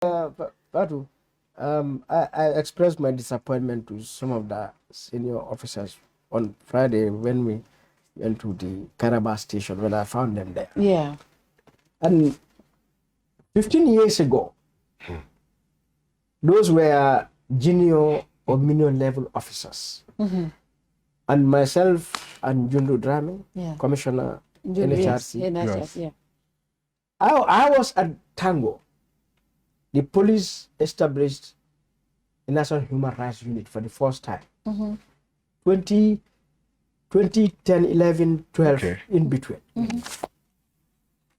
Batu, I expressed my disappointment to some of the senior officers on Friday when we went to the Karabakh station when I found them there. Yeah. And 15 years ago, those were junior or minion level officers. And myself and Jundu Drame, Commissioner NHRC. NHRC, yeah. I was at Tango. The police established a National Human Rights Unit for the first time. 2010, 11, 12, in between.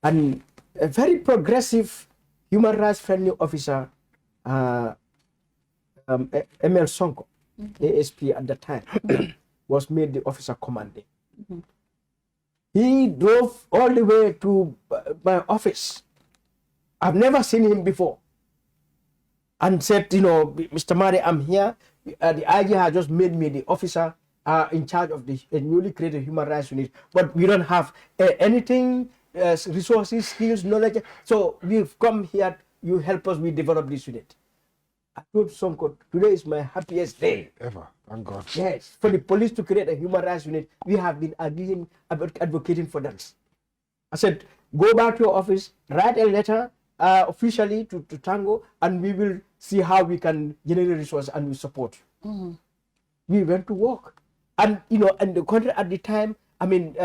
And a very progressive, human rights friendly officer, Emil Sonko, ASP at the time, was made the officer commanding. He drove all the way to my office. I've never seen him before. And said, you know, Mr. Madi, I'm here. The IG has just made me the officer in charge of the newly created human rights unit, but we don't have anything, resources, skills, knowledge. So we've come here. You help us. We develop this unit. I told Sonko, today is my happiest day ever. Thank God. Yes, for the police to create a human rights unit, we have been advocating for that. I said, go back to your office, write a letter officially to Tango, and we will see how we can generate resources and we support you. We went to work. And, you know, and the country at the time, I mean,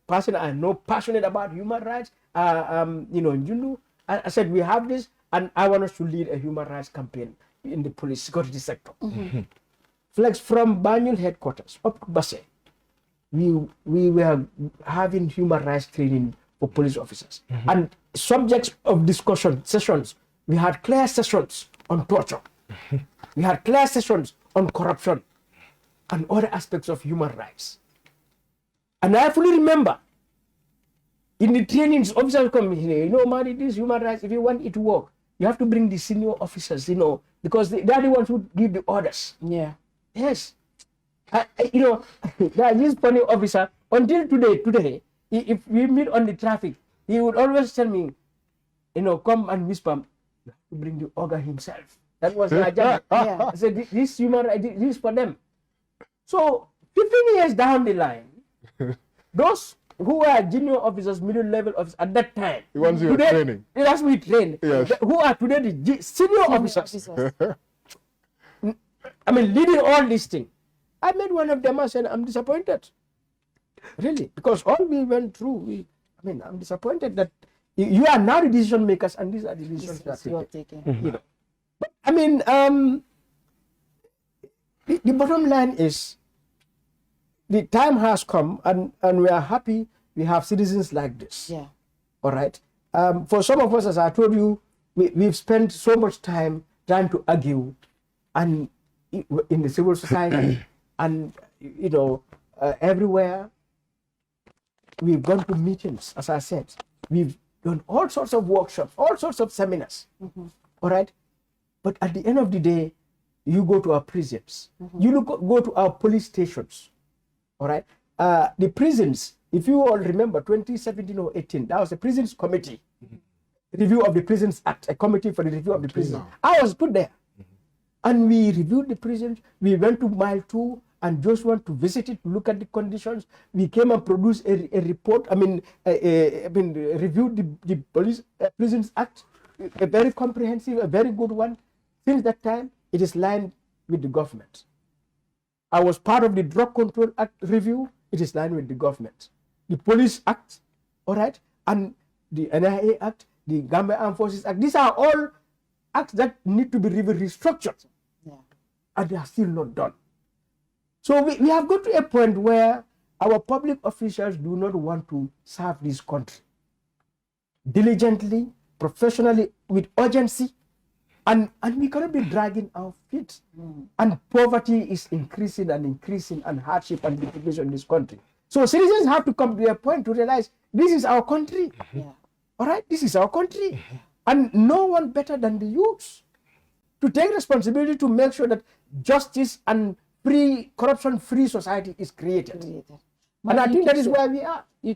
person I know passionate about human rights, you know, Jundu, I said, we have this, and I want us to lead a human rights campaign in the police security sector. Flex from Banjul headquarters up to Basse. We were having human rights training for police officers. And subjects of discussion sessions, we had clear sessions on torture. We had clear sessions on corruption and other aspects of human rights. And I fully remember in the trainings, officers come here, you know, Madi, this human rights, if you want it to work, you have to bring the senior officers, you know, because they are the ones who give the orders. Yeah. Yes. You know, this funny officer, until today, if we meet on the traffic, he would always tell me, you know, come and whisper, you have to bring the ogre himself. That was my job. I said, this human rights, this is for them. So, 15 years down the line, those who were junior officers, middle level officers at that time, the ones you were training. That's we trained. Yes. Who are today the senior officers. I mean, leading all these things. I met one of them and said, I'm disappointed. Really, because all we went through, I'm disappointed that you are now the decision makers and these are the decisions that you are taking. You know. But I mean, the bottom line is the time has come and we are happy we have citizens like this. Yeah. All right. For some of us, as I told you, we've spent so much time trying to argue and in the civil society and, you know, everywhere. We've gone to meetings, as I said. We've done all sorts of workshops, all sorts of seminars. All right. But at the end of the day, you go to our prisons. You go to our police stations. All right. The prisons, if you all remember, 2017 or 18, that was the Prisons Committee. Review of the Prisons Act, a committee for the review of the prisons. I was put there. And we reviewed the prisons. We went to Mile 2 and just went to visit it, look at the conditions. We came and produced a report. Reviewed the Police Prisons Act, a very comprehensive, a very good one. Since that time, it is lined with the government. I was part of the Drug Control Act review. It is lined with the government. The Police Act, all right, and the NIA Act, the Gambia Armed Forces Act. These are all acts that need to be restructured. Yeah. And they are still not done. So we have got to a point where our public officials do not want to serve this country diligently, professionally, with urgency, and we cannot be dragging our feet. And poverty is increasing and hardship and deprivation in this country. So citizens have to come to a point to realize this is our country. All right, this is our country. And no one better than the youths to take responsibility to make sure that justice and corruption-free society is created. And I think that is where we are.